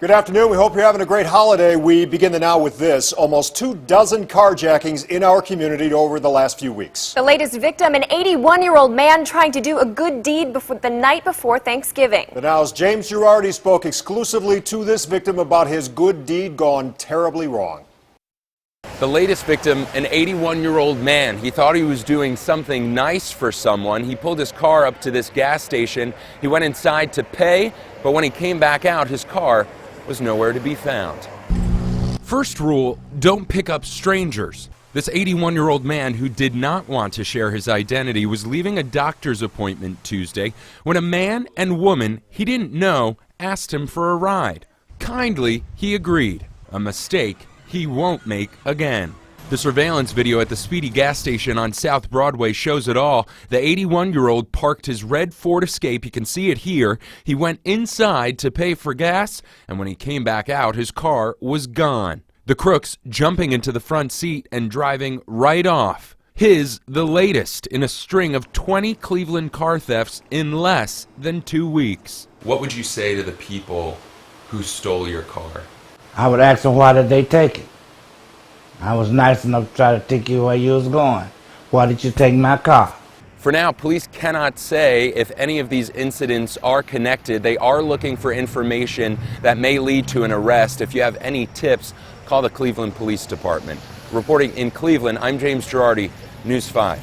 Good afternoon. We hope you're having a great holiday. We begin the now with this. Almost 24 carjackings in our community over the last few weeks. The latest victim, an 81-year-old man trying to do a good deed the night before Thanksgiving. The Now's James Girardi spoke exclusively to this victim about his good deed gone terribly wrong. The latest victim, an 81-year-old man. He thought he was doing something nice for someone. He pulled his car up to this gas station. He went inside to pay, but when he came back out, his car was nowhere to be found. First rule, don't pick up strangers. This 81-year-old man who did not want to share his identity was leaving a doctor's appointment Tuesday when a man and woman he didn't know asked him for a ride. Kindly, he agreed. A mistake he won't make again. The surveillance video at the Speedy gas station on South Broadway shows it all. The 81-year-old parked his red Ford Escape. You can see it here. He went inside to pay for gas, and when he came back out, his car was gone. The crooks jumping into the front seat and driving right off. His the latest in a string of 20 Cleveland car thefts in less than 2 weeks. What would you say to the people who stole your car? I would ask them, why did they take it? I was nice enough to try to take you where you was going. Why did you take my car? For now, police cannot say if any of these incidents are connected. They are looking for information that may lead to an arrest. If you have any tips, call the Cleveland Police Department. Reporting in Cleveland, I'm James Girardi, News 5.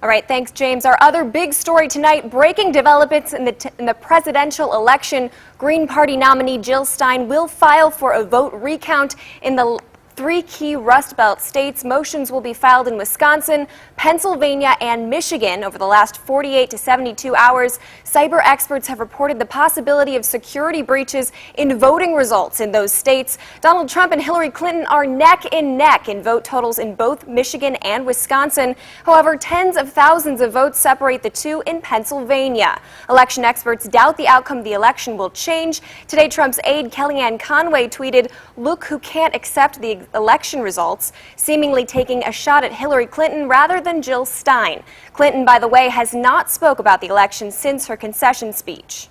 All right, thanks, James. Our other big story tonight, breaking developments in the presidential election. Green Party nominee Jill Stein will file for a vote recount in the 3 key Rust Belt states. Motions will be filed in Wisconsin, Pennsylvania, and Michigan over the last 48 to 72 hours. Cyber experts have reported the possibility of security breaches in voting results in those states. Donald Trump and Hillary Clinton are neck and neck in vote totals in both Michigan and Wisconsin. However, tens of thousands of votes separate the two in Pennsylvania. Election experts doubt the outcome of the election will change. Today, Trump's aide Kellyanne Conway tweeted, "Look who can't accept the election results," seemingly taking a shot at Hillary Clinton rather than Jill Stein. Clinton, by the way, has not spoke about the election since her concession speech.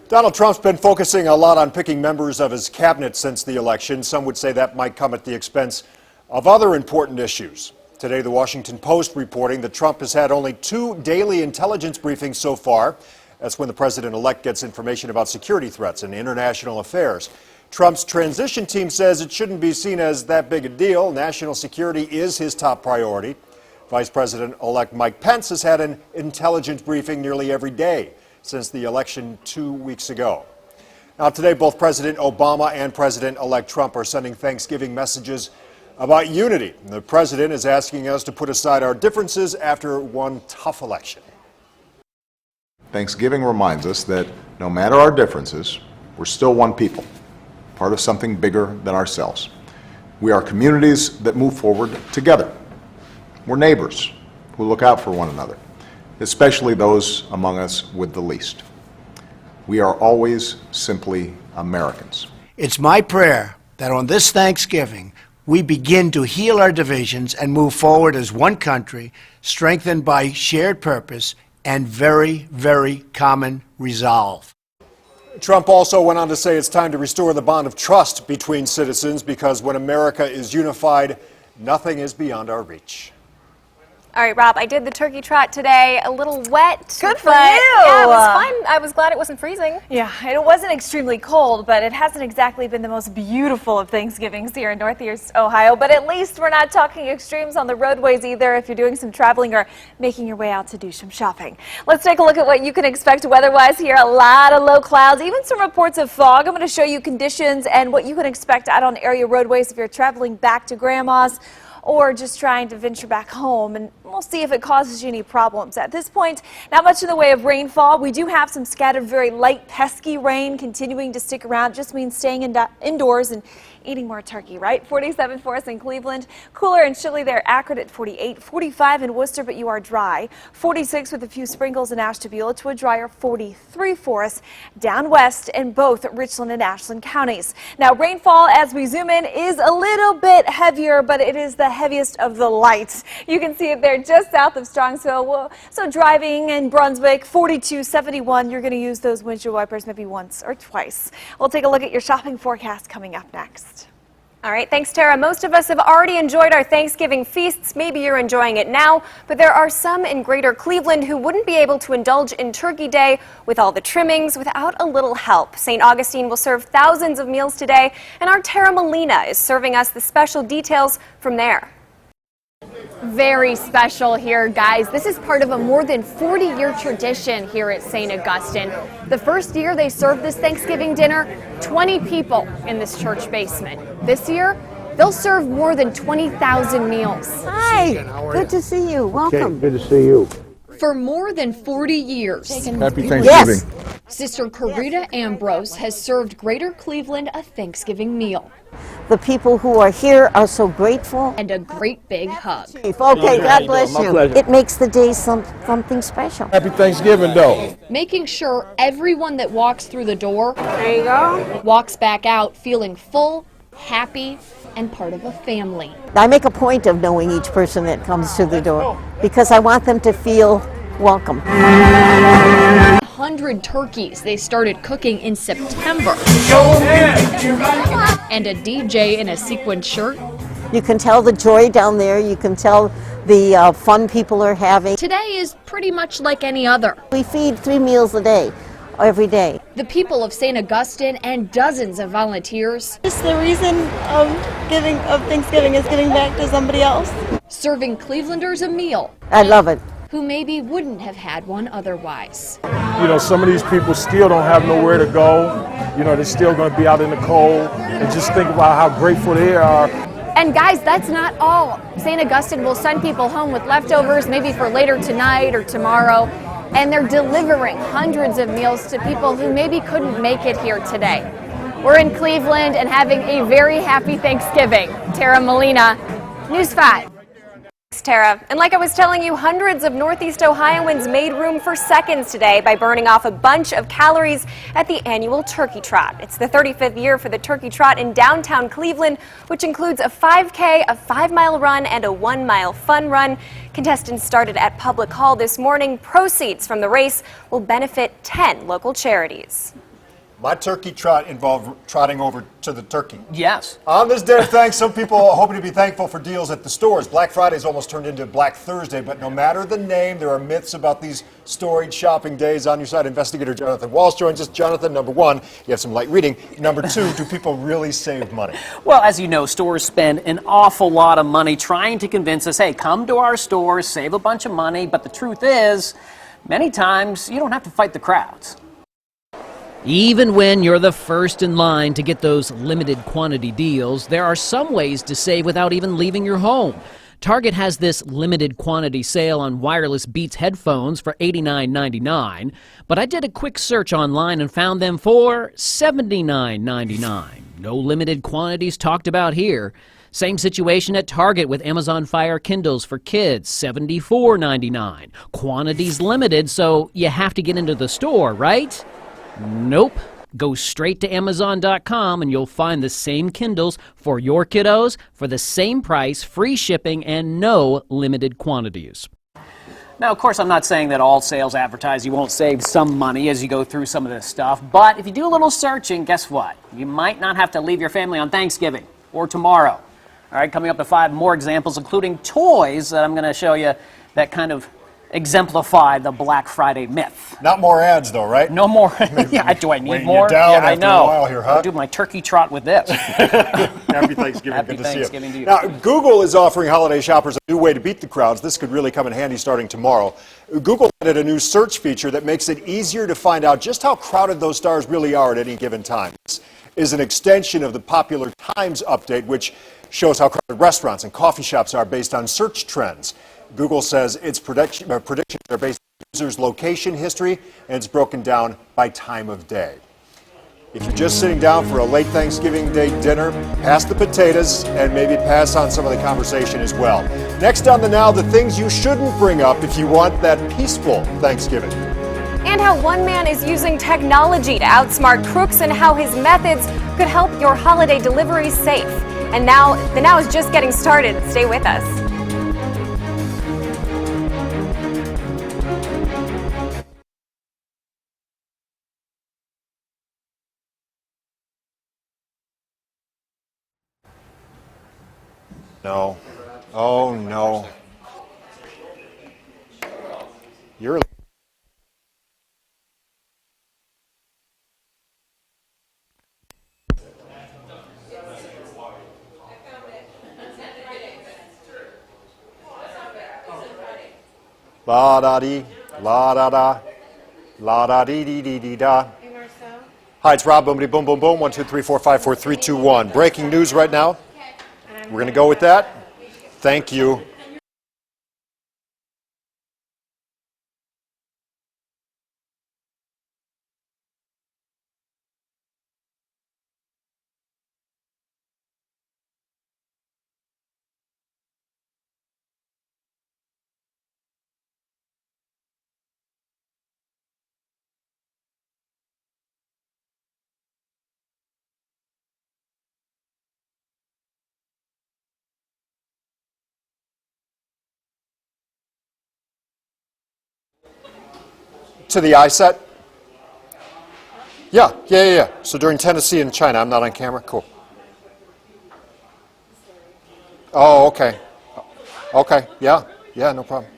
Donald Trump's been focusing a lot on picking members of his cabinet since the election. Some would say that might come at the expense of other important issues. Today, the Washington Post reporting that Trump has had only 2 daily intelligence briefings so far. That's when the president-elect gets information about security threats and international affairs. Trump's transition team says it shouldn't be seen as that big a deal. National security is his top priority. Vice President-elect Mike Pence has had an intelligence briefing nearly every day since the election 2 weeks ago. Now, today, both President Obama and President-elect Trump are sending Thanksgiving messages about unity. The president is asking us to put aside our differences after one tough election. Thanksgiving reminds us that no matter our differences, we're still one people, part of something bigger than ourselves. We are communities that move forward together. We're neighbors who look out for one another, especially those among us with the least. We are always simply Americans. It's my prayer that on this Thanksgiving, we begin to heal our divisions and move forward as one country, strengthened by shared purpose and very, very common resolve. Trump also went on to say it's time to restore the bond of trust between citizens because when America is unified, nothing is beyond our reach. All right, Rob, I did the turkey trot today. A little wet. Good for but, you. Yeah, it was fine. I was glad it wasn't freezing. Yeah, and it wasn't extremely cold, but it hasn't exactly been the most beautiful of Thanksgivings here in Northeast Ohio. But at least we're not talking extremes on the roadways either if you're doing some traveling or making your way out to do some shopping. Let's take a look at what you can expect weather-wise here. A lot of low clouds, even some reports of fog. I'm going to show you conditions and what you can expect out on area roadways if you're traveling back to Grandma's or just trying to venture back home, and we'll see if it causes you any problems. At this point, not much in the way of rainfall. We do have some scattered, very light, pesky rain continuing to stick around. Just means staying indoors and eating more turkey, right? 47 for us in Cleveland. Cooler and chilly there, Akron at 48, 45 in Worcester, but you are dry. 46 with a few sprinkles in Ashtabula to a drier 43 for us down west in both Richland and Ashland counties. Now, rainfall as we zoom in is a little bit heavier, but it is the heaviest of the lights. You can see it there just south of Strongsville. So driving in Brunswick, 4271, you're going to use those windshield wipers maybe once or twice. We'll take a look at your shopping forecast coming up next. All right, thanks, Tara. Most of us have already enjoyed our Thanksgiving feasts. Maybe you're enjoying it now, but there are some in Greater Cleveland who wouldn't be able to indulge in Turkey Day with all the trimmings without a little help. St. Augustine will serve thousands of meals today, and our Tara Molina is serving us the special details from there. Very special here, guys. This is part of a more than 40-year tradition here at St. Augustine. The first year they served this Thanksgiving dinner, 20 people in this church basement. This year, they'll serve more than 20,000 meals. Hi, good to see you. Welcome. Good to see you. For more than 40 years, Happy Thanksgiving. Yes. Sister Corita Ambrose has served Greater Cleveland a Thanksgiving meal The people who are here are so grateful. and a great big hug. Okay, God bless My you. pleasure. It makes the day something special. Happy Thanksgiving, though. Making sure everyone that walks through the door walks back out feeling full, happy, and part of a family. I make a point of knowing each person that comes to the door because I want them to feel welcome. 100 turkeys they started cooking in September. And a DJ in a sequin shirt. You can tell the joy down there. You can tell the fun people are having. Today is pretty much like any other. We feed 3 meals a day, every day. The people of St. Augustine and dozens of volunteers Just the reason of Thanksgiving is giving back to somebody else. serving Clevelanders a meal I love it. who maybe wouldn't have had one otherwise. You know, some of these people still don't have nowhere to go. You know, they're still going to be out in the cold. And just think about how grateful they are. And guys, that's not all. St. Augustine will send people home with leftovers, maybe for later tonight or tomorrow. And they're delivering hundreds of meals to people who maybe couldn't make it here today. We're in Cleveland and having a very happy Thanksgiving. Tara Molina, News 5. Thanks, Tara. And like I was telling you, hundreds of Northeast Ohioans made room for seconds today by burning off a bunch of calories at the annual Turkey Trot. It's the 35th year for the Turkey Trot in downtown Cleveland, which includes a 5K, a 5-mile run, and a 1-mile fun run. Contestants started at Public Hall this morning. Proceeds from the race will benefit 10 local charities. My turkey trot involved trotting over to the turkey. Yes. On this day of thanks, some people are hoping to be thankful for deals at the stores. Black Friday's almost turned into Black Thursday, but no matter the name, there are myths about these storied shopping days. On your side, investigator Jonathan Walsh joins us. Jonathan, number one, you have some light reading. Number two, do people really save money? Well, as you know, stores spend an awful lot of money trying to convince us, hey, come to our stores, save a bunch of money. But the truth is, many times you don't have to fight the crowds. Even when you're the first in line to get those limited quantity deals, there are some ways to save without even leaving your home. Target has this limited quantity sale on wireless Beats headphones for $89.99, but I did a quick search online and found them for $79.99. No limited quantities talked about here. Same situation at Target with Amazon Fire Kindles for kids, $74.99. Quantities limited, so you have to get into the store, right? Nope. Go straight to Amazon.com and you'll find the same Kindles for your kiddos for the same price, free shipping, and no limited quantities. Now, of course, I'm not saying that all sales advertise you won't save some money as you go through some of this stuff, but if you do a little searching, guess what? You might not have to leave your family on Thanksgiving or tomorrow. All right, coming up to 5 more examples, including toys that I'm going to show you that kind of exemplify the Black Friday myth. Not more ads, though, right? No more. Yeah, do I need Weighing more? you down Yeah, after I know. a while here, huh? I'll do my turkey trot with this. Happy Thanksgiving. Happy Good to see Thanksgiving to you. Now, Google is offering holiday shoppers a new way to beat the crowds. This could really come in handy starting tomorrow. Google added a new search feature that makes it easier to find out just how crowded those stars really are at any given time. This is an extension of the popular Times update, which shows how crowded restaurants and coffee shops are based on search trends. Google says its predictions are based on users' location history, and it's broken down by time of day. If you're just sitting down for a late Thanksgiving Day dinner, pass the potatoes and maybe pass on some of the conversation as well. Next on the Now, the things you shouldn't bring up if you want that peaceful Thanksgiving. And how one man is using technology to outsmart crooks and how his methods could help your holiday deliveries safe. And now, the Now is just getting started. Stay with us. No. Oh, no. You're... La-da-dee, la-da-da, la-da-dee-dee-dee-dee-da. Hi, it's Rob. Boomity boom, boom, boom. 1, 2, 3, 4, 5, 4, 3, 2, 1. Breaking news right now. We're going to go with that. Thank you. To the eye set? Yeah. So during Tennessee and China, I'm not on camera? Cool. Oh, okay. Okay, yeah, no problem.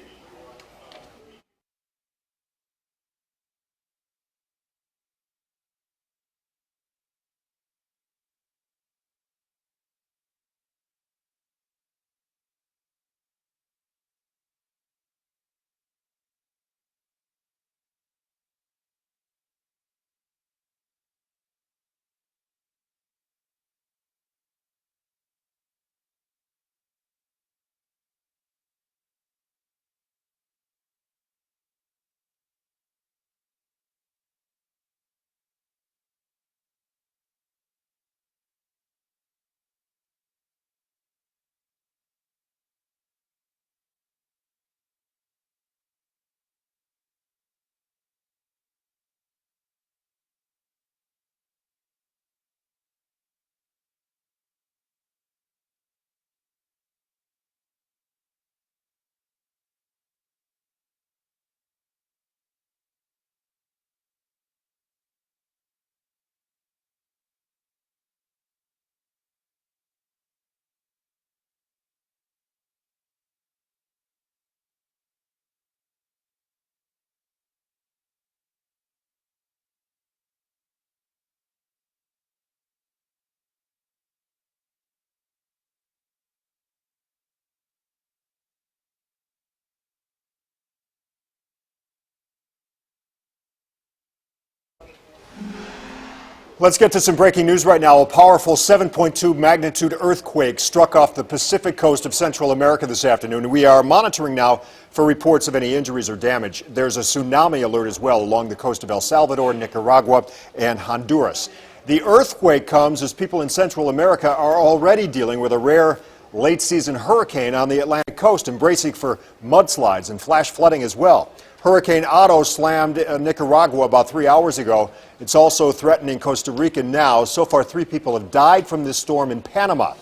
Let's get to some breaking news right now. A powerful 7.2 magnitude earthquake struck off the Pacific coast of Central America this afternoon. We are monitoring now for reports of any injuries or damage. There's a tsunami alert as well along the coast of El Salvador, Nicaragua, and Honduras. The earthquake comes as people in Central America are already dealing with a rare late-season hurricane on the Atlantic coast and bracing for mudslides and flash flooding as well. Hurricane Otto slammed Nicaragua about 3 hours ago. It's also threatening Costa Rica now. So far, 3 people have died from this storm in Panama.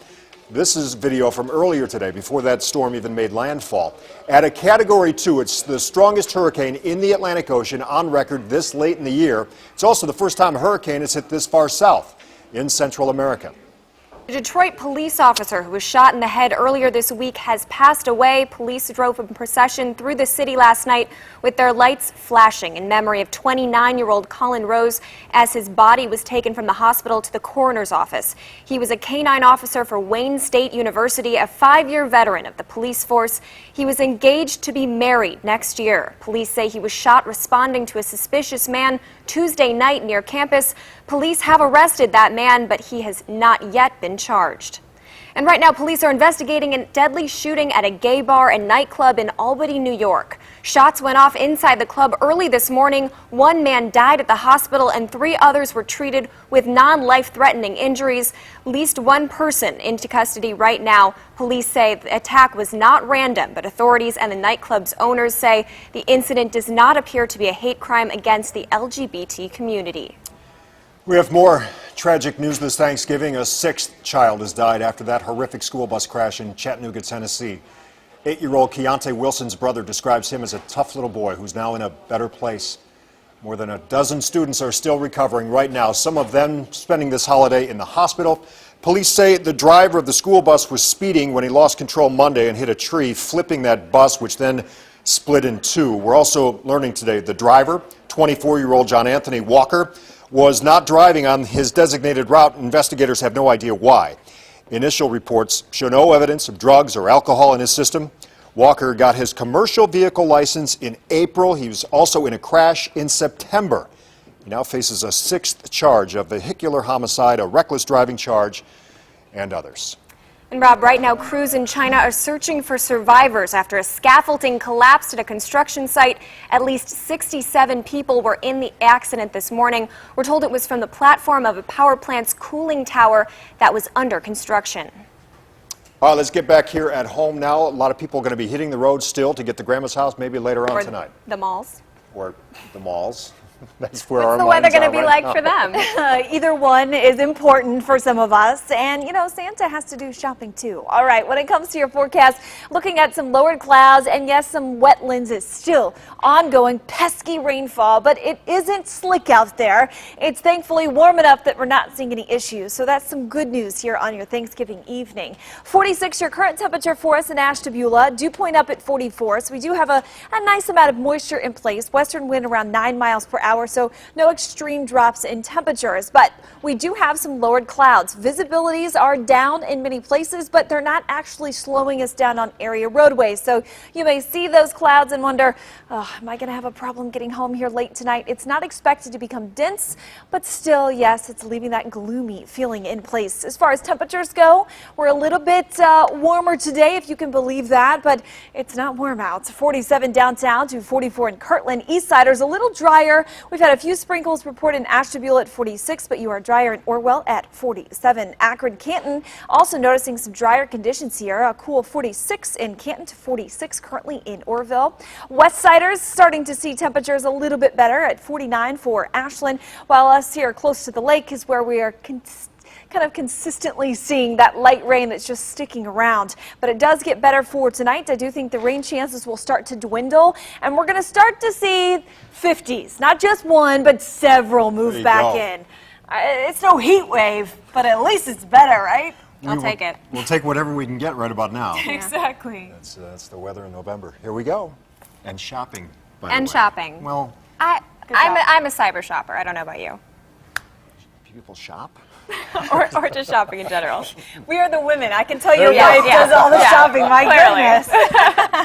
This is video from earlier today, before that storm even made landfall. At a Category 2, it's the strongest hurricane in the Atlantic Ocean on record this late in the year. It's also the first time a hurricane has hit this far south in Central America. A Detroit police officer who was shot in the head earlier this week has passed away. Police drove in procession through the city last night with their lights flashing in memory of 29-year-old Colin Rose as his body was taken from the hospital to the coroner's office. He was a canine officer for Wayne State University, a 5-year veteran of the police force. He was engaged to be married next year. Police say he was shot responding to a suspicious man Tuesday night near campus. Police have arrested that man, but he has not yet been charged. And right now, police are investigating a deadly shooting at a gay bar and nightclub in Albany, New York. Shots went off inside the club early this morning. 1 man died at the hospital and 3 others were treated with non-life-threatening injuries. At least 1 person into custody right now. Police say the attack was not random, but authorities and the nightclub's owners say the incident does not appear to be a hate crime against the LGBT community. We have more tragic news this Thanksgiving. A 6th child has died after that horrific school bus crash in Chattanooga, Tennessee. 8-year-old Keontae Wilson's brother describes him as a tough little boy who's now in a better place. More than a dozen students are still recovering right now, some of them spending this holiday in the hospital. Police say the driver of the school bus was speeding when he lost control Monday and hit a tree, flipping that bus, which then split in two. We're also learning today the driver, 24-year-old John Anthony Walker, was not driving on his designated route. Investigators have no idea why. Initial reports show no evidence of drugs or alcohol in his system. Walker got his commercial vehicle license in April. He was also in a crash in September. He now faces a sixth charge of vehicular homicide, a reckless driving charge, and others. And Rob, right now crews in China are searching for survivors after a scaffolding collapsed at a construction site. At least 67 people were in the accident this morning. We're told it was from the platform of a power plant's cooling tower that was under construction. All right, let's get back here at home now. A lot of people are going to be hitting the road still to get to Grandma's house, maybe later on tonight. The malls. Or the malls. That's where What's our the weather minds going to are be right like now. for them? Either one is important for some of us, and you know, Santa has to do shopping too. All right, when it comes to your forecast, looking at some lowered clouds and yes, some wetlands is still ongoing, pesky rainfall, but it isn't slick out there. It's thankfully warm enough that we're not seeing any issues, so that's some good news here on your Thanksgiving evening. 46 your current temperature for us in Ashtabula, dew point up at 44, so we do have a nice amount of moisture in place. Western wind around 9 miles per hour. So no extreme drops in temperatures, but we do have some lowered clouds. Visibilities are down in many places, but they're not actually slowing us down on area roadways. So you may see those clouds and wonder, oh, am I going to have a problem getting home here late tonight? It's not expected to become dense, but still, yes, it's leaving that gloomy feeling in place. As far as temperatures go, we're a little bit warmer today, if you can believe that, but it's not warm out. 47 downtown to 44 in Kirtland. Eastsider's a little drier. We've had a few sprinkles reported in Ashtabula at 46, but you are drier in Orwell at 47. Akron, Canton, also noticing some drier conditions here. A cool 46 in Canton to 46 currently in Orville. Westsiders starting to see temperatures a little bit better at 49 for Ashland, while us here close to the lake is where we are kind of consistently seeing that light rain that's just sticking around. But it does get better for tonight. I do think the rain chances will start to dwindle, and we're going to start to see 50s. Not just one, but several move back in. It's no heat wave, but at least it's better, right? I'll take it. We'll take whatever we can get right about now. Exactly. That's the weather in November. Here we go. And shopping, by the And way. shopping. Well, I'm a cyber shopper. I don't know about you. people shop? or just shopping in general. We are the women. I can tell you Yeah, guys does all the shopping. My clearly. goodness.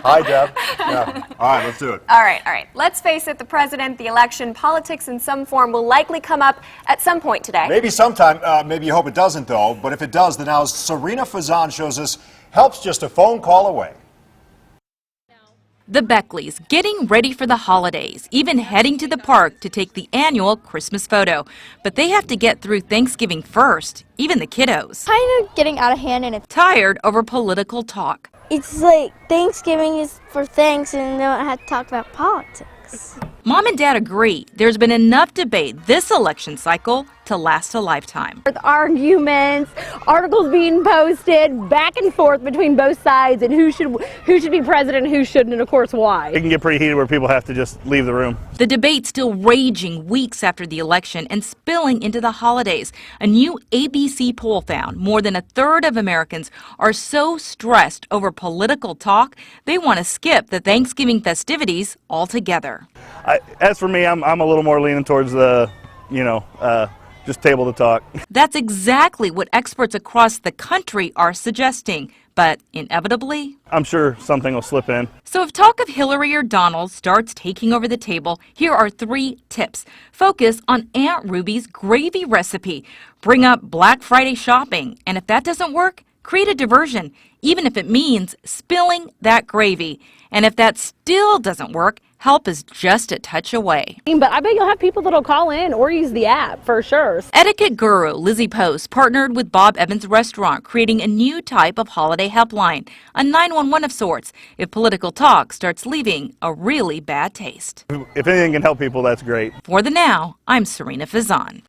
Hi, Deb. Yeah. All right, let's do it. All right. Let's face it, the president, the election, politics in some form will likely come up at some point today. Maybe sometime. Maybe you hope it doesn't, though. But if it does, then now Serena Fazan shows us help's just a phone call away. The Beckleys getting ready for the holidays, even heading to the park to take the annual Christmas photo. But they have to get through Thanksgiving first, even the kiddos. Kind of getting out of hand, and it's Tired over political talk. like Thanksgiving is for thanks, and don't have to talk about politics. Mom and Dad agree there's been enough debate this election cycle to last a lifetime. Arguments, articles being posted back and forth between both sides, and who should be president and who shouldn't, and of course why. It can get pretty heated where people have to just leave the room. The debate still raging weeks after the election and spilling into the holidays. A new ABC poll found more than a third of Americans are so stressed over political talk they want to skip the Thanksgiving festivities altogether. As for me, I'm a little more leaning towards the, just table to talk. That's exactly what experts across the country are suggesting, but inevitably, I'm sure something will slip in. So if talk of Hillary or Donald starts taking over the table, here are 3 tips. Focus on Aunt Ruby's gravy recipe. Bring up Black Friday shopping, and if that doesn't work, create a diversion, even if it means spilling that gravy. And if that still doesn't work, help is just a touch away. But I bet you'll have people that'll call in or use the app for sure. Etiquette guru Lizzie Post partnered with Bob Evans Restaurant, creating a new type of holiday helpline, a 911 of sorts, if political talk starts leaving a really bad taste. If anything can help people, that's great. For the Now, I'm Serena Fazan.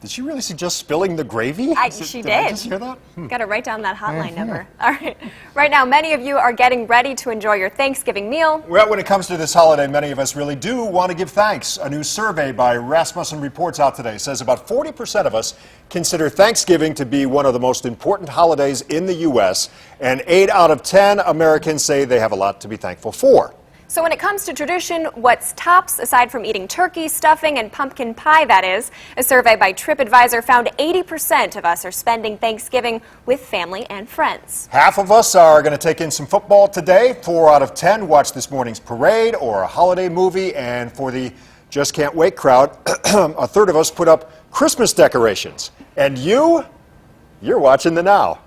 Did she really suggest spilling the gravy? She did. I did. just hear that? Got to write down that hotline number. All right. Right now, many of you are getting ready to enjoy your Thanksgiving meal. Well, when it comes to this holiday, many of us really do want to give thanks. A new survey by Rasmussen Reports out today says about 40% of us consider Thanksgiving to be one of the most important holidays in the U.S., and 8 out of 10 Americans say they have a lot to be thankful for. So when it comes to tradition, what's tops, aside from eating turkey, stuffing, and pumpkin pie, that is? A survey by TripAdvisor found 80% of us are spending Thanksgiving with family and friends. Half of us are going to take in some football today. 4 out of 10 watch this morning's parade or a holiday movie. And for the just can't wait crowd, a third of us put up Christmas decorations. And you're watching the Now.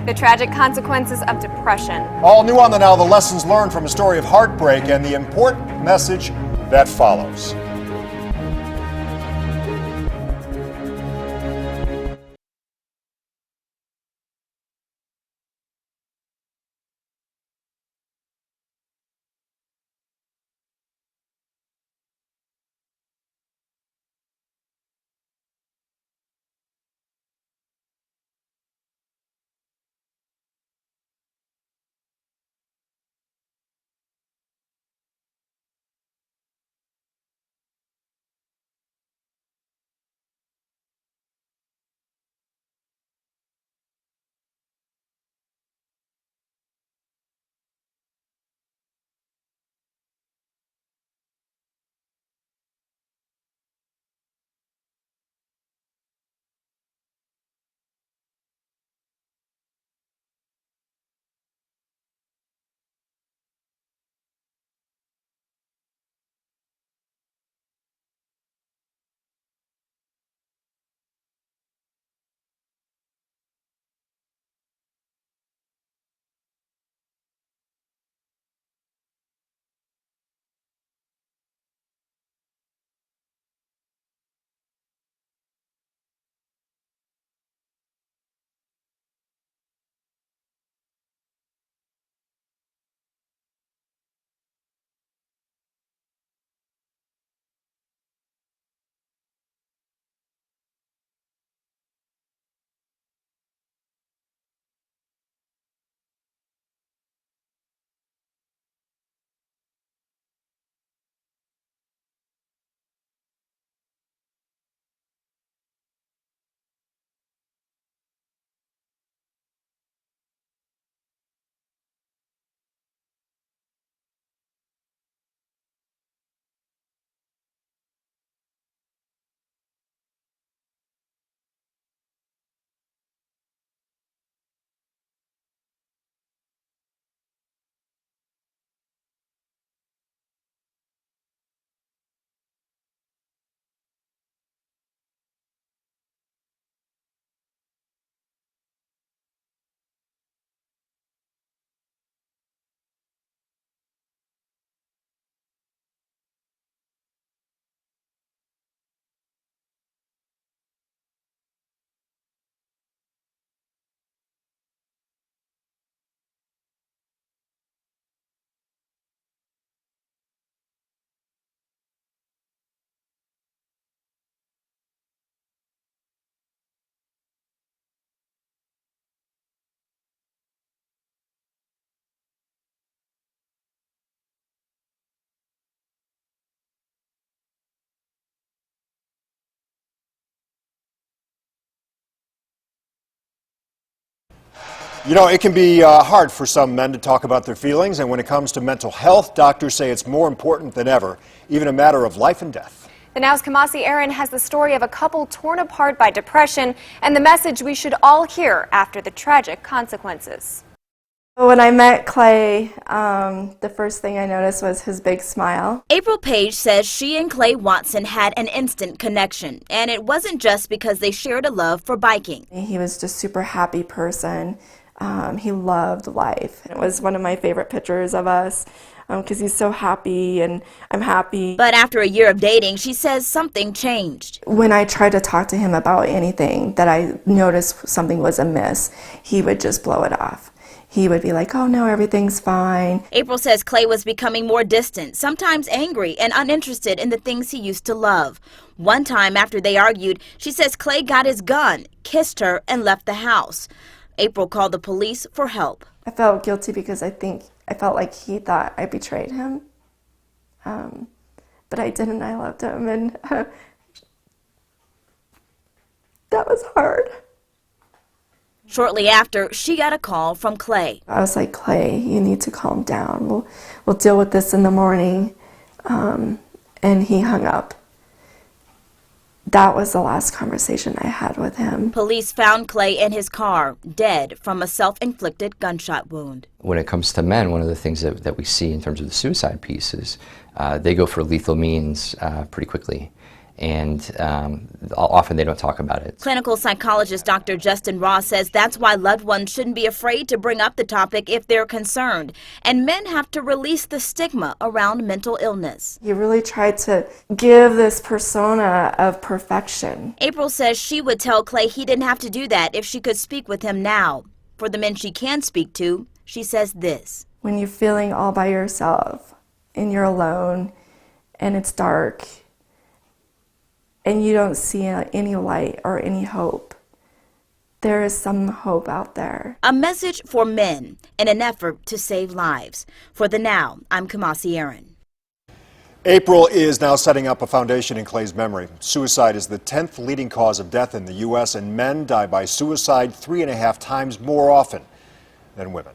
The tragic consequences of depression. All new on the Now, the lessons learned from a story of heartbreak and the important message that follows. You know, it can be hard for some men to talk about their feelings, and when it comes to mental health, doctors say it's more important than ever, even a matter of life and death. The Now's Kamasi Aaron has the story of a couple torn apart by depression and the message we should all hear after the tragic consequences. When I met Clay, the first thing I noticed was his big smile. April Page says she and Clay Watson had an instant connection, and it wasn't just because they shared a love for biking. He was just a super happy person. He loved life. It was one of my favorite pictures of us because he's so happy and I'm happy. But after a year of dating, she says something changed. When I tried to talk to him about anything that I noticed something was amiss, he would just blow it off. he would be like, oh no, everything's fine. April says Clay was becoming more distant, sometimes angry and uninterested in the things he used to love. One time after they argued, she says Clay got his gun, kissed her, and left the house. April called the police for help. I felt guilty because I felt like he thought I betrayed him. But I didn't. I loved him, and that was hard. Shortly after, she got a call from Clay. I was like, Clay, you need to calm down. We'll deal with this in the morning. And he hung up. That was the last conversation I had with him. Police found Clay in his car, dead from a self-inflicted gunshot wound. When it comes to men, one of the things that we see in terms of the suicide piece is they go for lethal means pretty quickly. And often they don't talk about it. Clinical psychologist Dr. Justin Ross says that's why loved ones shouldn't be afraid to bring up the topic if they're concerned. And men have to release the stigma around mental illness. He really tried to give this persona of perfection. April says she would tell Clay he didn't have to do that if she could speak with him now. For the men she can speak to, she says this. When you're feeling all by yourself and you're alone and it's dark, and you don't see any light or any hope, there is some hope out there. A message for men in an effort to save lives. For The Now, I'm Kamasi Aaron. April is now setting up a foundation in Clay's memory. Suicide is the 10th leading cause of death in the U.S., and men die by suicide 3.5 times more often than women.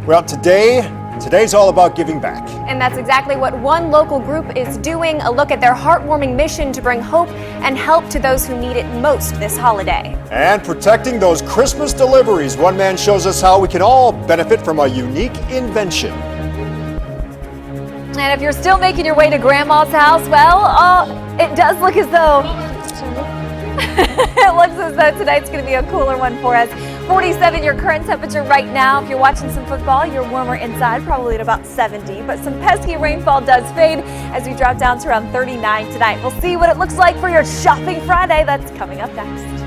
Well, today's all about giving back. And that's exactly what one local group is doing. A look at their heartwarming mission to bring hope and help to those who need it most this holiday. And protecting those Christmas deliveries. One man shows us how we can all benefit from a unique invention. And if you're still making your way to Grandma's house, well, it does look as though it looks as though tonight's going to be a cooler one for us. 47 your current temperature right now. If you're watching some football, you're warmer inside, probably at about 70. But some pesky rainfall does fade as we drop down to around 39 tonight. We'll see what it looks like for your shopping Friday. That's coming up next.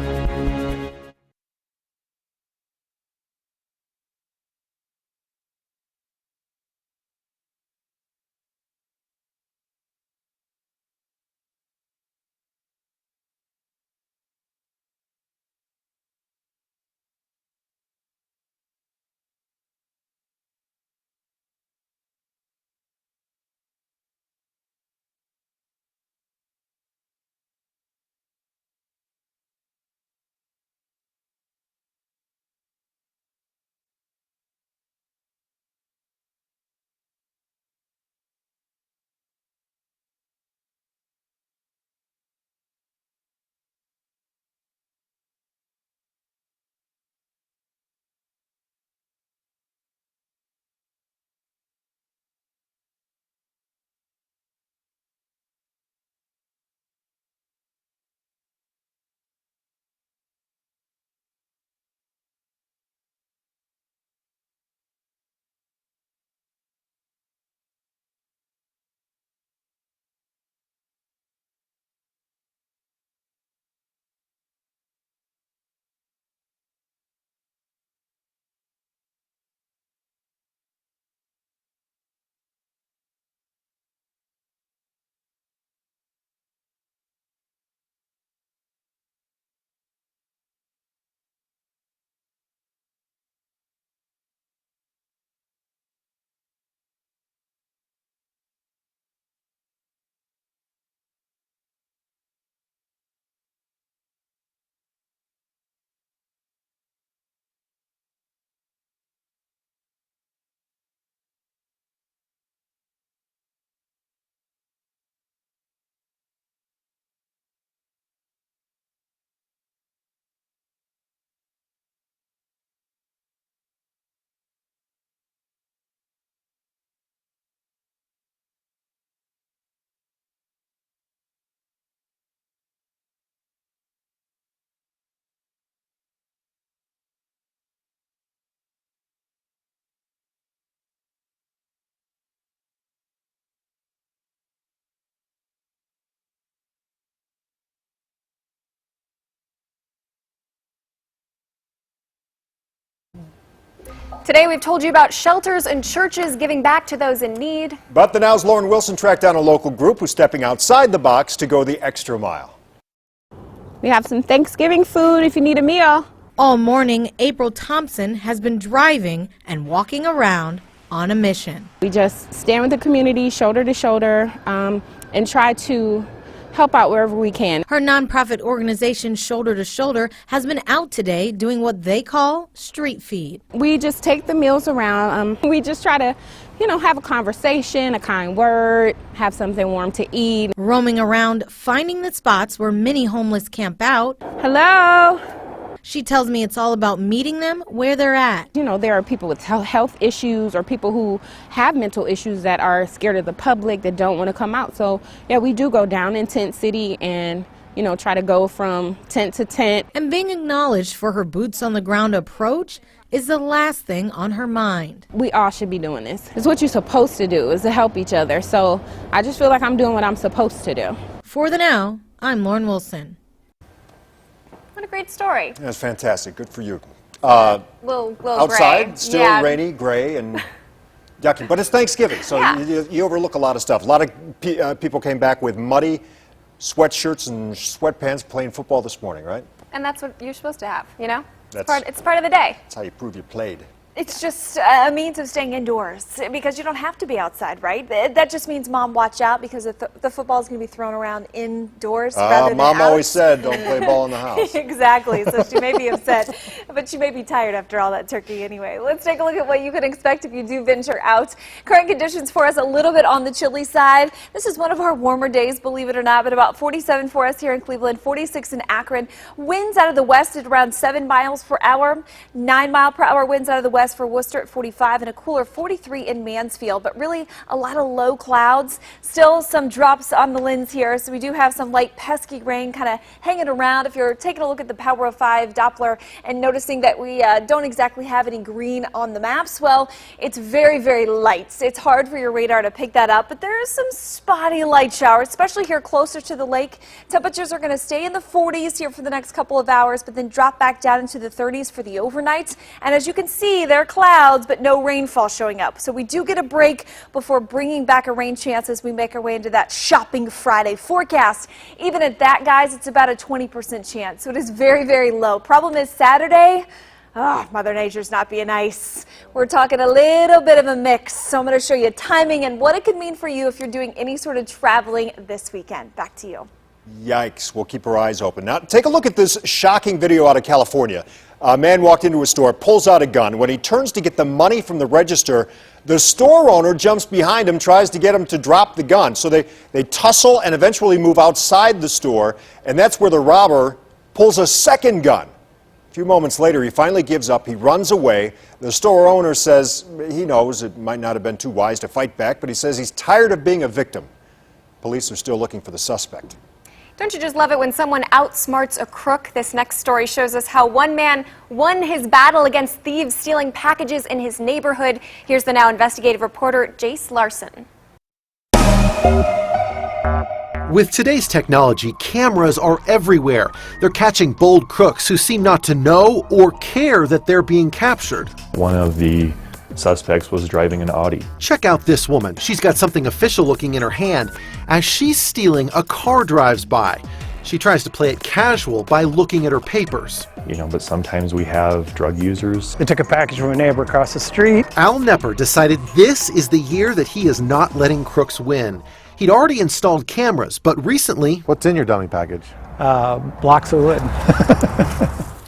Today we've told you about shelters and churches giving back to those in need. But the Now's Lauren Wilson tracked down a local group who's stepping outside the box to go the extra mile. We have some Thanksgiving food if you need a meal. All morning, April Thompson has been driving and walking around on a mission. We just stand with the community shoulder to shoulder and try to help out wherever we can. Her nonprofit organization, Shoulder to Shoulder, has been out today doing what they call street feed. We just take the meals around. We just try to, have a conversation, a kind word, have something warm to eat. Roaming around, finding the spots where many homeless camp out. Hello. She tells me it's all about meeting them where they're at. There are people with health issues or people who have mental issues that are scared of the public, that don't want to come out. So, yeah, we do go down in Tent City and, try to go from tent to tent. And being acknowledged for her boots on the ground approach is the last thing on her mind. We all should be doing this. It's what you're supposed to do, is to help each other. So I just feel like I'm doing what I'm supposed to do. For the Now, I'm Lauren Wilson. What a great story. That's fantastic. Good for you. Little outside, gray. still rainy, gray, and yucky. But it's Thanksgiving, so you overlook a lot of stuff. A lot of people came back with muddy sweatshirts and sweatpants playing football this morning, right? And that's what you're supposed to have, That's- It's part of the day. That's how you prove you played. It's just a means of staying indoors because you don't have to be outside, right? That just means, Mom, watch out because the football is going to be thrown around indoors rather than Mom out. always said, don't play ball in the house. Exactly. So she may be upset, but she may be tired after all that turkey anyway. Let's take a look at what you can expect if you do venture out. Current conditions for us a little bit on the chilly side. This is one of our warmer days, believe it or not, but about 47 for us here in Cleveland, 46 in Akron. Winds out of the west at around 7 miles per hour, 9-mile-per-hour winds out of the west for Worcester at 45 and a cooler 43 in Mansfield, but really a lot of low clouds. Still some drops on the lens here, so we do have some light pesky rain kind of hanging around. If you're taking a look at the Power of 5 Doppler and noticing that we don't exactly have any green on the maps, well, it's very, very light. It's hard for your radar to pick that up, but there is some spotty light showers, especially here closer to the lake. Temperatures are going to stay in the 40s here for the next couple of hours, but then drop back down into the 30s for the overnight. And as you can see, there are clouds, but no rainfall showing up. So we do get a break before bringing back a rain chance as we make our way into that Shopping Friday forecast. Even at that, guys, it's about a 20% chance. So it is very, very low. Problem is Saturday, Mother Nature's not being nice. We're talking a little bit of a mix. So I'm going to show you timing and what it could mean for you if you're doing any sort of traveling this weekend. Back to you. Yikes. We'll keep our eyes open. Now, take a look at this shocking video out of California. A man walked into a store, pulls out a gun. When he turns to get the money from the register, the store owner jumps behind him, tries to get him to drop the gun. So they tussle and eventually move outside the store, and that's where the robber pulls a second gun. A few moments later, he finally gives up. He runs away. The store owner says he knows it might not have been too wise to fight back, but he says he's tired of being a victim. Police are still looking for the suspect. Don't you just love it when someone outsmarts a crook? This next story shows us how one man won his battle against thieves stealing packages in his neighborhood. Here's the Now investigative reporter, Jace Larson. With today's technology, cameras are everywhere. They're catching bold crooks who seem not to know or care that they're being captured. One of the suspects was driving an Audi. Check out this woman. She's got something official looking in her hand. As she's stealing, a car drives by. She tries to play it casual by looking at her papers. But sometimes we have drug users. They took a package from a neighbor across the street. Al Nepper decided this is the year that he is not letting crooks win. He'd already installed cameras, but recently... What's in your dummy package? Blocks of wood.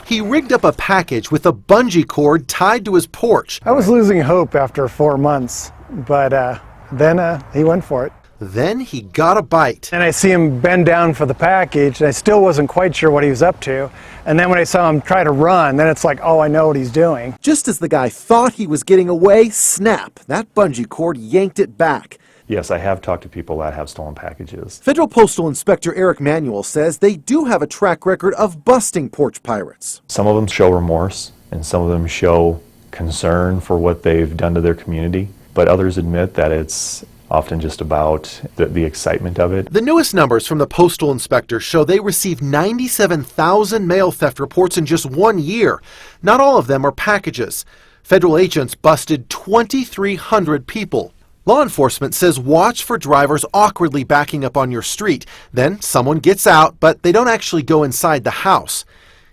He rigged up a package with a bungee cord tied to his porch. I was losing hope after 4 months, but then he went for it. Then he got a bite. And I see him bend down for the package, and I still wasn't quite sure what he was up to. And then when I saw him try to run, then it's like, oh, I know what he's doing. Just as the guy thought he was getting away, snap, that bungee cord yanked it back. Yes, I have talked to people that have stolen packages. Federal Postal Inspector Eric Manuel says they do have a track record of busting porch pirates. Some of them show remorse, and some of them show concern for what they've done to their community. But others admit that it's often just about the excitement of it. The newest numbers from the Postal Inspector show they received 97,000 mail theft reports in just 1 year. Not all of them are packages. Federal agents busted 2,300 people. Law enforcement says watch for drivers awkwardly backing up on your street. Then someone gets out, but they don't actually go inside the house.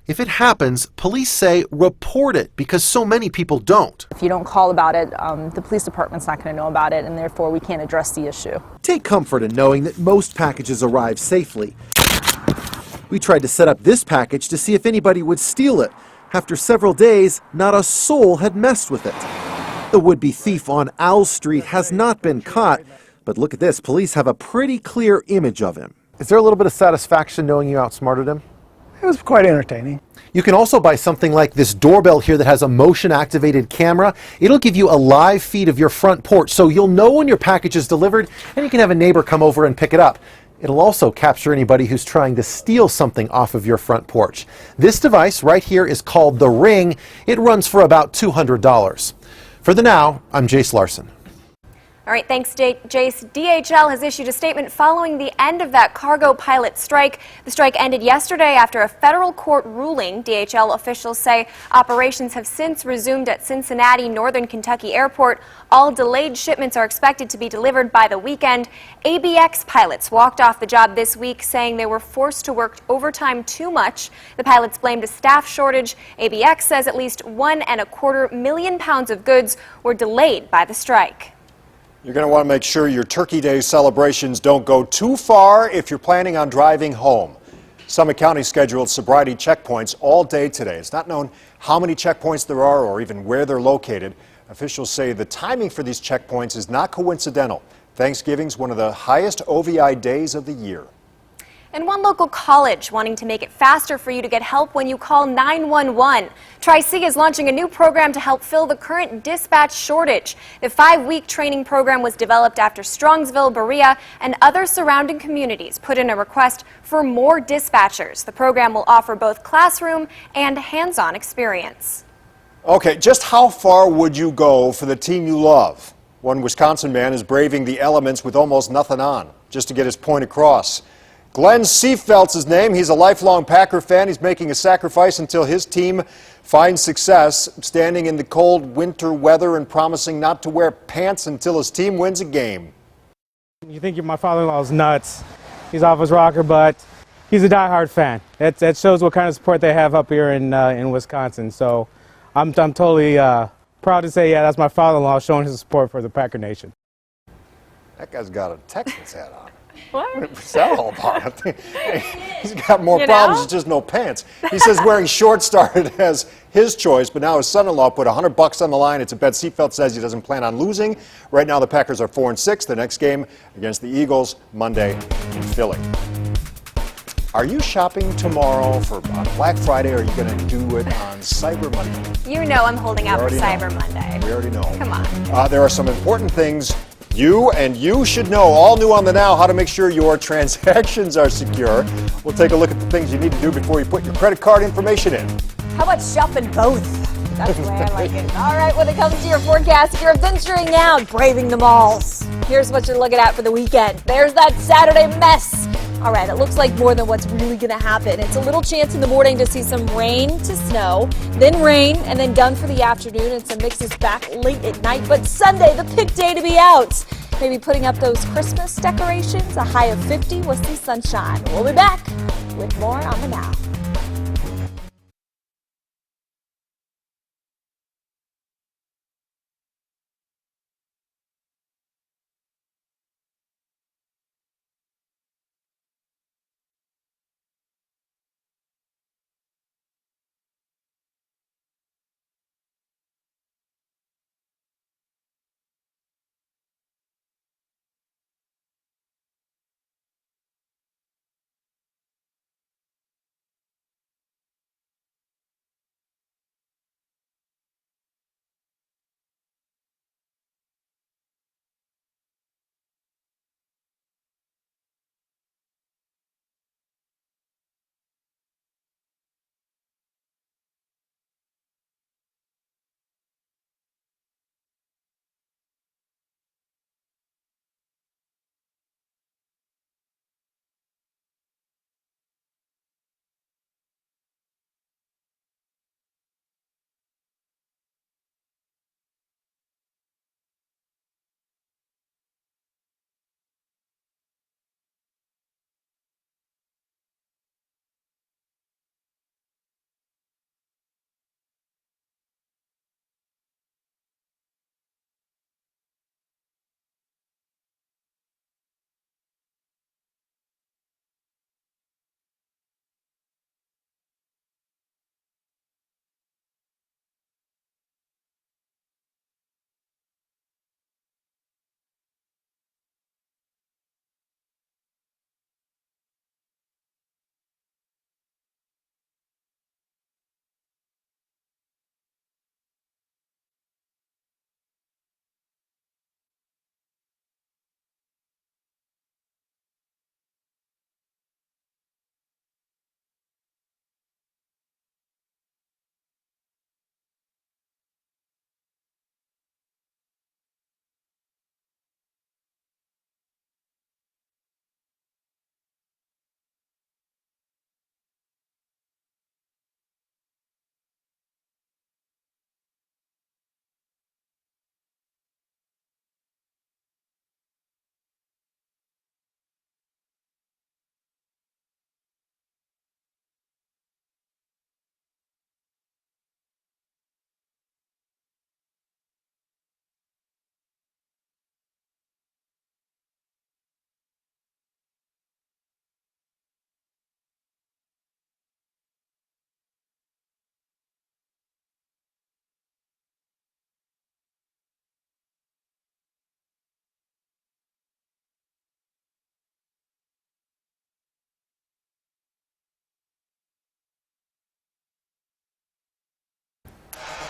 If it happens, police say report it because so many people don't. If you don't call about it, the police department's not going to know about it, and therefore we can't address the issue. Take comfort in knowing that most packages arrive safely. We tried to set up this package to see if anybody would steal it. After several days, not a soul had messed with it. The would-be thief on Owl Street has not been caught, but look at this, police have a pretty clear image of him. Is there a little bit of satisfaction knowing you outsmarted him? It was quite entertaining. You can also buy something like this doorbell here that has a motion-activated camera. It'll give you a live feed of your front porch, so you'll know when your package is delivered, and you can have a neighbor come over and pick it up. It'll also capture anybody who's trying to steal something off of your front porch. This device right here is called the Ring. It runs for about $200. For the Now, I'm Jace Larson. All right, thanks, Jace. DHL has issued a statement following the end of that cargo pilot strike. The strike ended yesterday after a federal court ruling. DHL officials say operations have since resumed at Cincinnati Northern Kentucky Airport. All delayed shipments are expected to be delivered by the weekend. ABX pilots walked off the job this week, saying they were forced to work overtime too much. The pilots blamed a staff shortage. ABX says at least 1.25 million pounds of goods were delayed by the strike. You're going to want to make sure your Turkey Day celebrations don't go too far if you're planning on driving home. Summit County scheduled sobriety checkpoints all day today. It's not known how many checkpoints there are or even where they're located. Officials say the timing for these checkpoints is not coincidental. Thanksgiving's one of the highest OVI days of the year. And one local college wanting to make it faster for you to get help when you call 911. Tri-C is launching a new program to help fill the current dispatch shortage. The 5-week training program was developed after Strongsville, Berea, and other surrounding communities put in a request for more dispatchers. The program will offer both classroom and hands-on experience. Okay, just how far would you go for the team you love? One Wisconsin man is braving the elements with almost nothing on, just to get his point across. Glenn Seafeld's his name. He's a lifelong Packer fan. He's making a sacrifice until his team finds success, standing in the cold winter weather and promising not to wear pants until his team wins a game. You think my father-in-law's nuts. He's off his rocker, but he's a diehard fan. That shows what kind of support they have up here in Wisconsin. So I'm totally proud to say, yeah, that's my father-in-law showing his support for the Packer Nation. That guy's got a Texans hat on. What? What's that all about? He's got more problems, just no pants. He says wearing shorts started as his choice, but now his son-in-law put $100 on the line. It's a bet Seafeld says he doesn't plan on losing. Right now the Packers are 4-6. The next game against the Eagles Monday in Philly. Are you shopping tomorrow on Black Friday, or are you going to do it on Cyber Monday? You know I'm holding out for Cyber Monday. We already know. Come on. There are some important things you should know. All new on the Now, how to make sure your transactions are secure. We'll take a look at the things you need to do before you put your credit card information in. How about shopping both? That's the way I like it. All right, when it comes to your forecast, if you're venturing out, braving the malls, here's what you're looking at for the weekend. There's that Saturday mess. All right, it looks like more than what's really going to happen. It's a little chance in the morning to see some rain to snow, then rain, and then done for the afternoon. And some mixes back late at night. But Sunday, the pick day to be out. Maybe putting up those Christmas decorations, a high of 50 with some sunshine. We'll be back with more on the Now.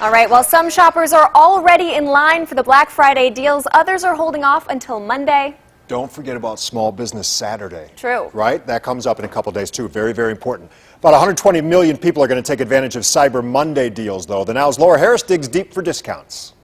All right, while some shoppers are already in line for the Black Friday deals, others are holding off until Monday. Don't forget about Small Business Saturday. True. Right? That comes up in a couple days, too. Very, very important. About 120 million people are going to take advantage of Cyber Monday deals, though. The Now's Laura Harris digs deep for discounts.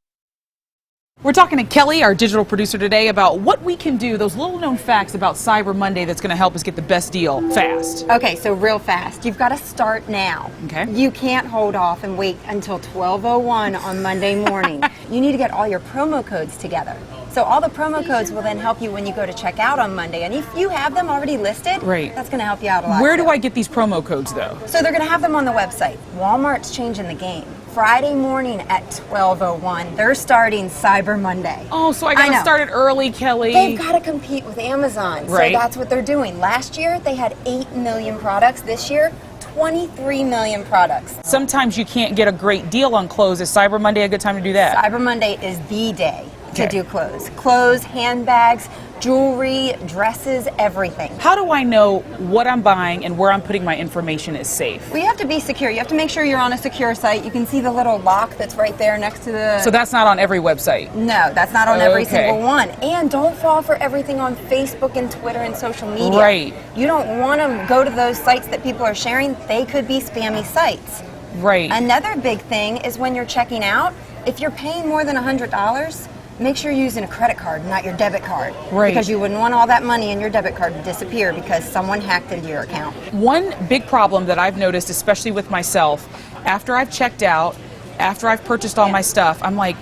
We're talking to Kelly, our digital producer today, about what we can do, those little known facts about Cyber Monday that's going to help us get the best deal fast. Okay, so real fast. You've got to start now. Okay. You can't hold off and wait until 12:01 on Monday morning. You need to get all your promo codes together. So all the promo codes will then help you when you go to check out on Monday. And if you have them already listed, right, that's going to help you out a lot. Where do I get these promo codes, though? So they're going to have them on the website. Walmart's changing the game. Friday morning at 12:01, they're starting Cyber Monday. Oh, so I got to start it early, Kelly. They've got to compete with Amazon. Right. So that's what they're doing. Last year, they had 8 million products. This year, 23 million products. Sometimes you can't get a great deal on clothes. Is Cyber Monday a good time to do that? Cyber Monday is the day to do clothes. Clothes, handbags, jewelry, dresses, everything. How do I know what I'm buying and where I'm putting my information is safe? Well, you have to be secure. You have to make sure you're on a secure site. You can see the little lock that's right there next to the... So that's not on every website? No, that's not on every single one. And don't fall for everything on Facebook and Twitter and social media. Right. You don't want to go to those sites that people are sharing. They could be spammy sites. Right. Another big thing is when you're checking out, if you're paying more than $100, make sure you're using a credit card, not your debit card. Right. Because you wouldn't want all that money in your debit card to disappear because someone hacked into your account. One big problem that I've noticed, especially with myself, after I've checked out, after I've purchased all my stuff, I'm like,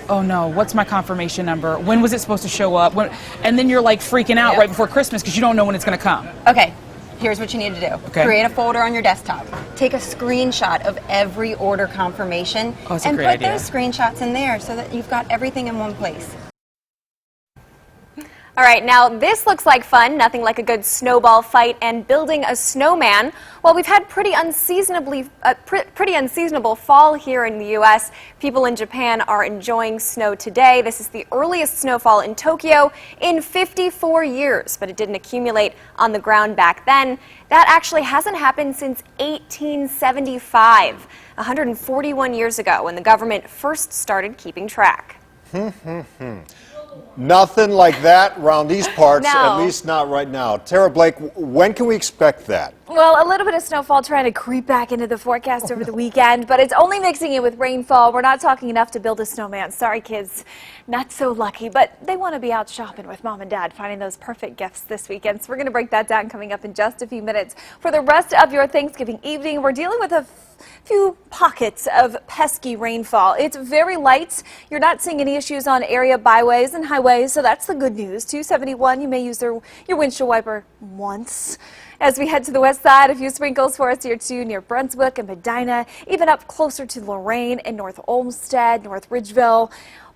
oh no, what's my confirmation number? When was it supposed to show up? And then you're like freaking out right before Christmas because you don't know when it's going to come. Okay. Here's what you need to do. Okay. Create a folder on your desktop. Take a screenshot of every order confirmation and put those screenshots in there so that you've got everything in one place. All right, now this looks like fun. Nothing like a good snowball fight and building a snowman. Well, we've had pretty unseasonable fall here in the U.S. People in Japan are enjoying snow today. This is the earliest snowfall in Tokyo in 54 years, but it didn't accumulate on the ground back then. That actually hasn't happened since 1875, 141 years ago, when the government first started keeping track. Nothing like that around these parts, No. at least not right now. Tara Blake, when can we expect that? Well, a little bit of snowfall trying to creep back into the forecast over the weekend, but it's only mixing in with rainfall. We're not talking enough to build a snowman. Sorry, kids. Not so lucky, but they want to be out shopping with mom and dad, finding those perfect gifts this weekend. So we're going to break that down coming up in just a few minutes. For the rest of your Thanksgiving evening, we're dealing with a few pockets of pesky rainfall. It's very light. You're not seeing any issues on area byways and highways, so that's the good news. 271, you may use your windshield wiper once. As we head to the west side, a few sprinkles for us here too near Brunswick and Medina, even up closer to Lorain and North Olmsted, North Ridgeville.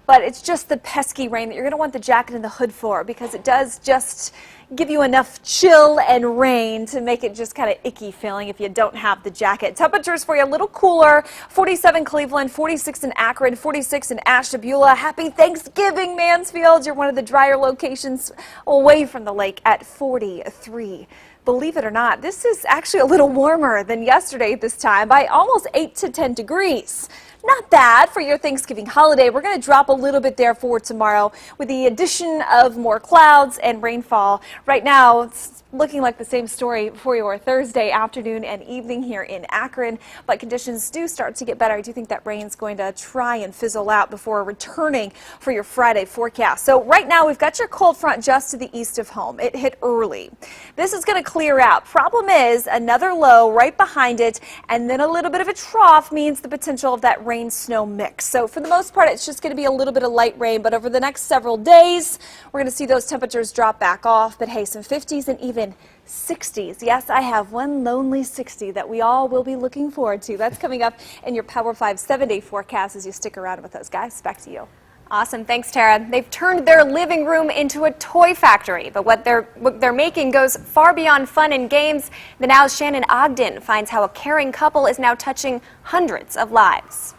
But it's just the pesky rain that you're going to want the jacket and the hood for, because it does just give you enough chill and rain to make it just kind of icky feeling if you don't have the jacket. Temperatures for you a little cooler. 47 Cleveland, 46 in Akron, 46 in Ashtabula. Happy Thanksgiving, Mansfield. You're one of the drier locations away from the lake at 43. Believe it or not, this is actually a little warmer than yesterday at this time by almost 8 to 10 degrees. Not bad for your Thanksgiving holiday. We're going to drop a little bit there for tomorrow with the addition of more clouds and rainfall. Right now, it's looking like the same story for your Thursday afternoon and evening here in Akron, but conditions do start to get better. I do think that rain's going to try and fizzle out before returning for your Friday forecast. So right now, we've got your cold front just to the east of home. It hit early. This is going to clear out. Problem is, another low right behind it, and then a little bit of a trough means the potential of that rain-snow mix. So for the most part, it's just going to be a little bit of light rain, but over the next several days, we're going to see those temperatures drop back off. But hey, some 50s and even 60s. Yes, I have one lonely 60 that we all will be looking forward to. That's coming up in your Power 5 7-day forecast as you stick around with us, guys. Back to you. Awesome. Thanks, Tara. They've turned their living room into a toy factory, but what they're making goes far beyond fun and games. The Now's Shannon Ogden finds how a caring couple is now touching hundreds of lives.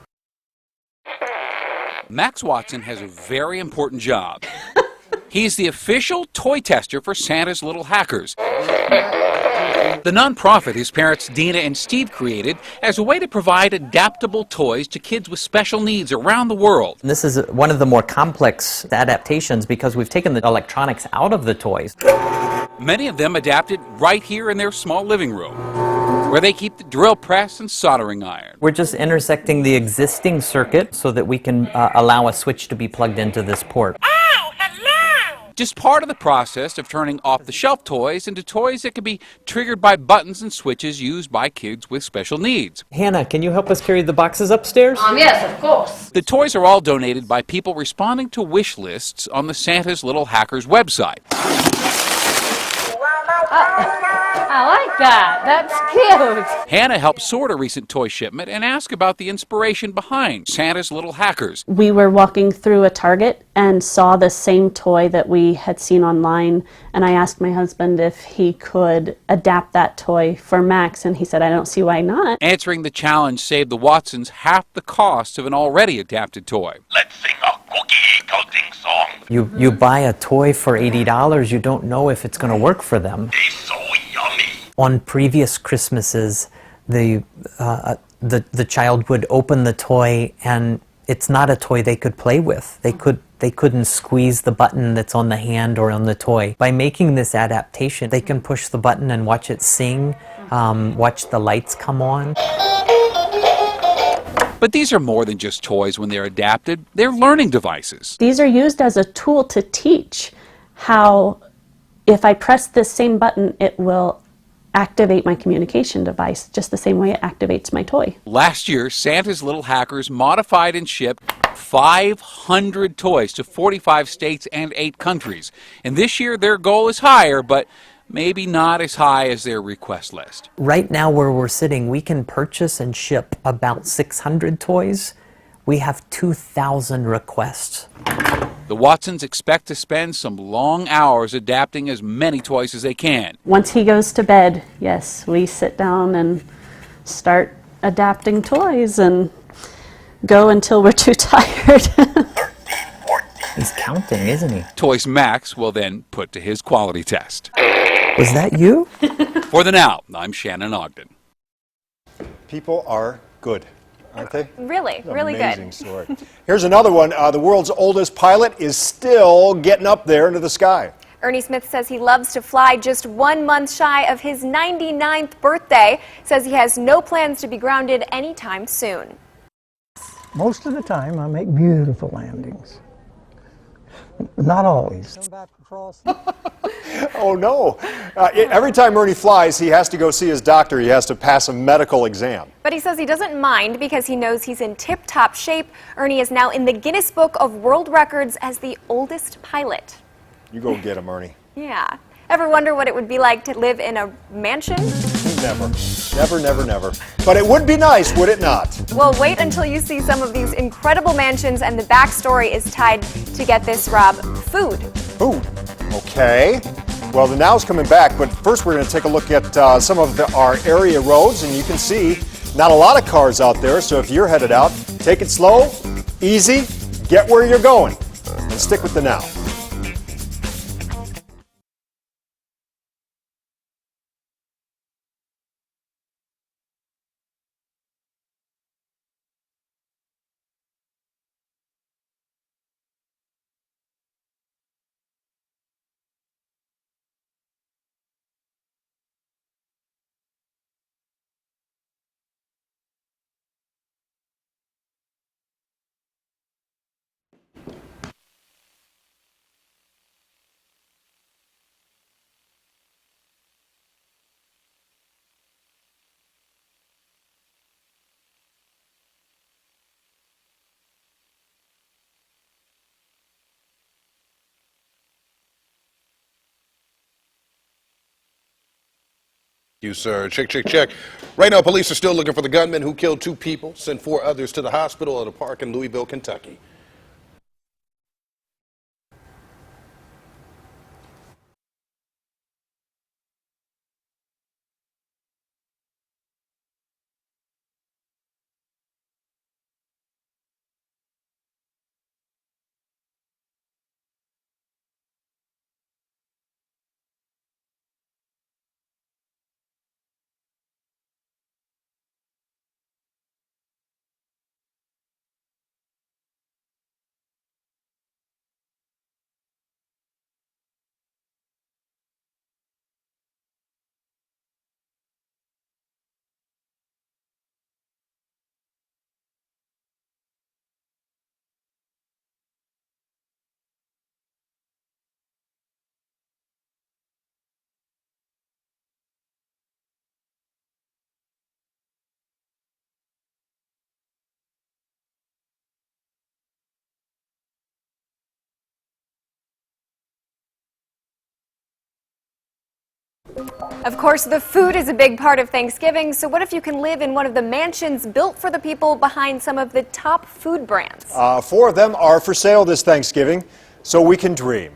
Max Watson has a very important job. He's the official toy tester for Santa's Little Hackers. The nonprofit his parents Dina and Steve created as a way to provide adaptable toys to kids with special needs around the world. This is one of the more complex adaptations because we've taken the electronics out of the toys. Many of them adapted right here in their small living room, where they keep the drill press and soldering iron. We're just intersecting the existing circuit so that we can allow a switch to be plugged into this port. Just part of the process of turning off-the-shelf toys into toys that can be triggered by buttons and switches used by kids with special needs. Hannah, can you help us carry the boxes upstairs? Yes, of course. The toys are all donated by people responding to wish lists on the Santa's Little Hackers website. I like that. That's cute. Hannah helped sort a recent toy shipment and ask about the inspiration behind Santa's Little Hackers. We were walking through a Target and saw the same toy that we had seen online, and I asked my husband if he could adapt that toy for Max, and he said, I don't see why not. Answering the challenge saved the Watsons half the cost of an already adapted toy. Let's sing a cookie coating song. You buy a toy for $80, you don't know if it's going to work for them. It's so yummy. On previous Christmases, the child would open the toy and it's not a toy they could play with. They couldn't squeeze the button that's on the hand or on the toy. By making this adaptation, they can push the button and watch it sing, watch the lights come on. But these are more than just toys when they're adapted. They're learning devices. These are used as a tool to teach how if I press this same button, it will activate my communication device just the same way it activates my toy. Last year, Santa's Little Hackers modified and shipped 500 toys to 45 states and 8 countries. And this year, their goal is higher, but maybe not as high as their request list. Right now where we're sitting, we can purchase and ship about 600 toys. We have 2,000 requests. The Watsons expect to spend some long hours adapting as many toys as they can. Once he goes to bed, yes, we sit down and start adapting toys and go until we're too tired. He's counting, isn't he? Toys Max will then put to his quality test. Was that you? For the Now, I'm Shannon Ogden. People are good, aren't they? Really, really Amazing good. story. Here's another one. The world's oldest pilot is still getting up there into the sky. Ernie Smith says he loves to fly, just 1 month shy of his 99th birthday. Says he has no plans to be grounded anytime soon. Most of the time, I make beautiful landings. Not always. Oh, no. Every time Ernie flies, he has to go see his doctor. He has to pass a medical exam. But he says he doesn't mind because he knows he's in tip-top shape. Ernie is now in the Guinness Book of World Records as the oldest pilot. You go get him, Ernie. Yeah. Ever wonder what it would be like to live in a mansion? Never. Never, never, never. But it would be nice, would it not? Well, wait until you see some of these incredible mansions, and the backstory is tied to, get this, Rob, food. Food. Okay. Well, the Now's coming back, but first we're going to take a look at some of our area roads, and you can see not a lot of cars out there, so if you're headed out, take it slow, easy, get where you're going, and stick with the Now. You, sir. Check, check, check. Right now, police are still looking for the gunman who killed 2 people, sent 4 others to the hospital at a park in Louisville, Kentucky. Of course, the food is a big part of Thanksgiving, so what if you can live in one of the mansions built for the people behind some of the top food brands? 4 of them are for sale this Thanksgiving, so we can dream.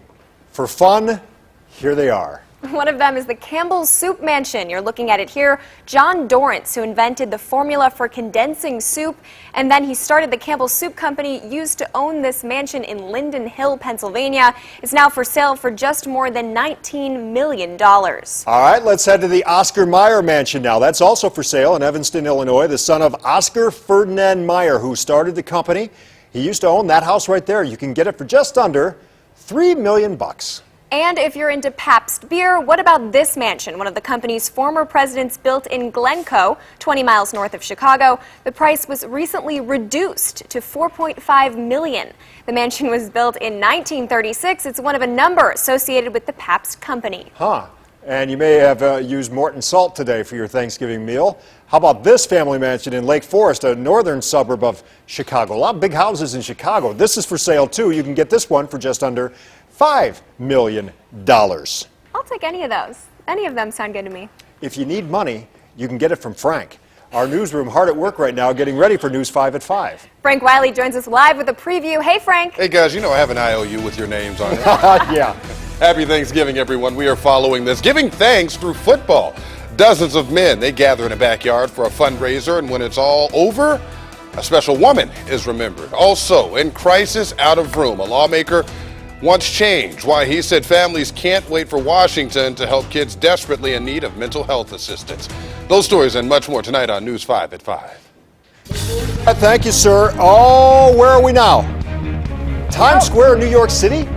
For fun, here they are. One of them is the Campbell's Soup Mansion. You're looking at it here. John Dorrance, who invented the formula for condensing soup, and then he started the Campbell's Soup Company, used to own this mansion in Linden Hill, Pennsylvania. It's now for sale for just more than $19 million. All right, let's head to the Oscar Mayer Mansion now. That's also for sale in Evanston, Illinois. The son of Oscar Ferdinand Mayer, who started the company. He used to own that house right there. You can get it for just under $3 million. And if you're into Pabst beer, what about this mansion? One of the company's former presidents built in Glencoe, 20 miles north of Chicago. The price was recently reduced to $4.5 million. The mansion was built in 1936. It's one of a number associated with the Pabst company. And you may have used Morton salt today for your Thanksgiving meal. How about this family mansion in Lake Forest, a northern suburb of Chicago? A lot of big houses in Chicago. This is for sale, too. You can get this one for just under $5 million. I'll take any of those. Any of them sound good to me. If you need money, you can get it from Frank. Our newsroom hard at work right now getting ready for News 5 at 5. Frank Wiley joins us live with a preview. Hey, Frank. Hey, guys, you know I have an IOU with your names on it. Yeah. Happy Thanksgiving, everyone. We are following this, giving thanks through football. Dozens of men, they gather in a backyard for a fundraiser, and when it's all over, a special woman is remembered. Also, in crisis, out of room, a lawmaker wants change. Why he said families can't wait for Washington to help kids desperately in need of mental health assistance. Those stories and much more tonight on News 5 at 5. Thank you, sir. Oh, where are we now? Times Square, New York City?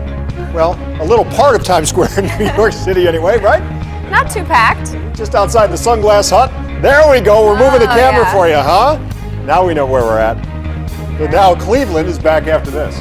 Well, a little part of Times Square in New York City anyway, right? Not too packed. Just outside the Sunglass Hut. There we go. We're moving the camera for you, huh? Now we know where we're at. But now Cleveland is back after this.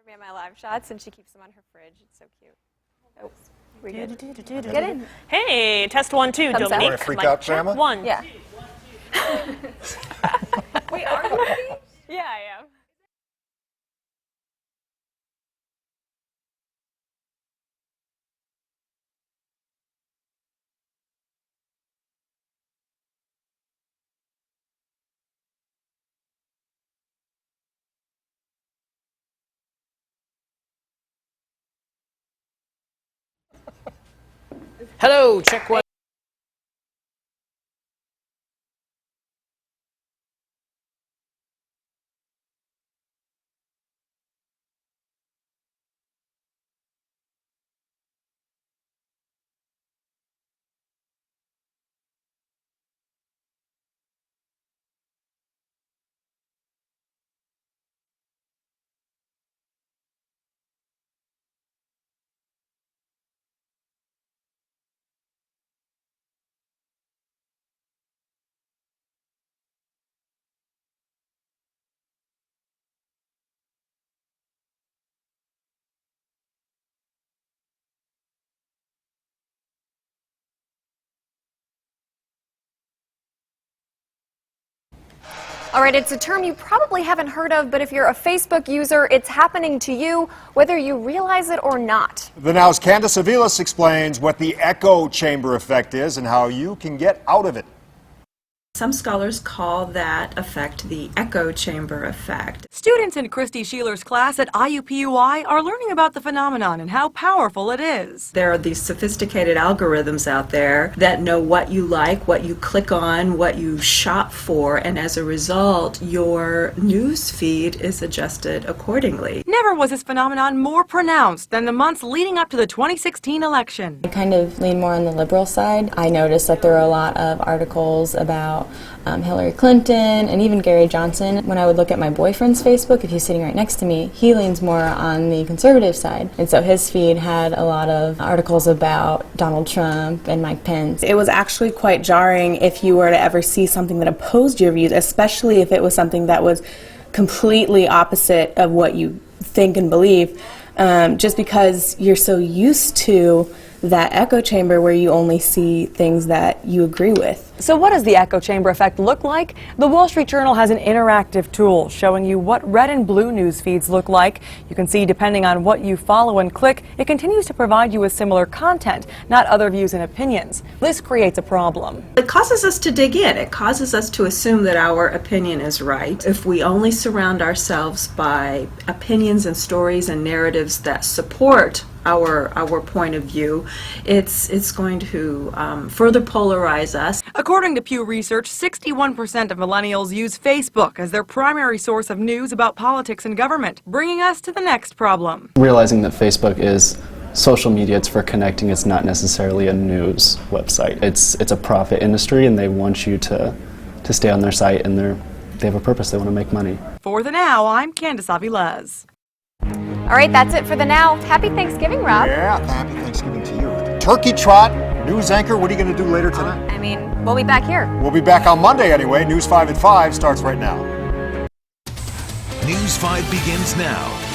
Me on my live shots, and she keeps them on her fridge. It's so cute. Oh, we good? Get in. Hey, test 1, 2, Thumbs up. Dominique. Want to freak out, Grandma? 1. Yeah. Wait, are you ready? Yeah, I am. Hello, check 1. All right, it's a term you probably haven't heard of, but if you're a Facebook user, it's happening to you, whether you realize it or not. The Now's Candace Aviles explains what the echo chamber effect is and how you can get out of it. Some scholars call that effect the echo chamber effect. Students in Christy Sheeler's class at IUPUI are learning about the phenomenon and how powerful it is. There are these sophisticated algorithms out there that know what you like, what you click on, what you shop for, and as a result, your news feed is adjusted accordingly. Never was this phenomenon more pronounced than the months leading up to the 2016 election. I kind of lean more on the liberal side. I noticed that there are a lot of articles about Hillary Clinton and even Gary Johnson. When I would look at my boyfriend's Facebook, if he's sitting right next to me, he leans more on the conservative side. And so his feed had a lot of articles about Donald Trump and Mike Pence. It was actually quite jarring if you were to ever see something that opposed your views, especially if it was something that was completely opposite of what you think and believe, just because you're so used to that echo chamber where you only see things that you agree with. So what does the echo chamber effect look like? The Wall Street Journal has an interactive tool showing you what red and blue news feeds look like. You can see depending on what you follow and click, it continues to provide you with similar content, not other views and opinions. This creates a problem. It causes us to dig in. It causes us to assume that our opinion is right. If we only surround ourselves by opinions and stories and narratives that support our point of view, it's going to further polarize us. According to Pew Research, 61% of millennials use Facebook as their primary source of news about politics and government, bringing us to the next problem. Realizing that Facebook is social media, it's for connecting, it's not necessarily a news website. It's a profit industry and they want you to stay on their site, and they have a purpose, they want to make money. For the Now, I'm Candace Avilés. All right, that's it for the Now. Happy Thanksgiving, Rob. Yeah, happy Thanksgiving to you. Turkey trot, news anchor, what are you going to do later tonight? I mean, we'll be back here. We'll be back on Monday anyway. News 5 at 5 starts right now. News 5 begins now.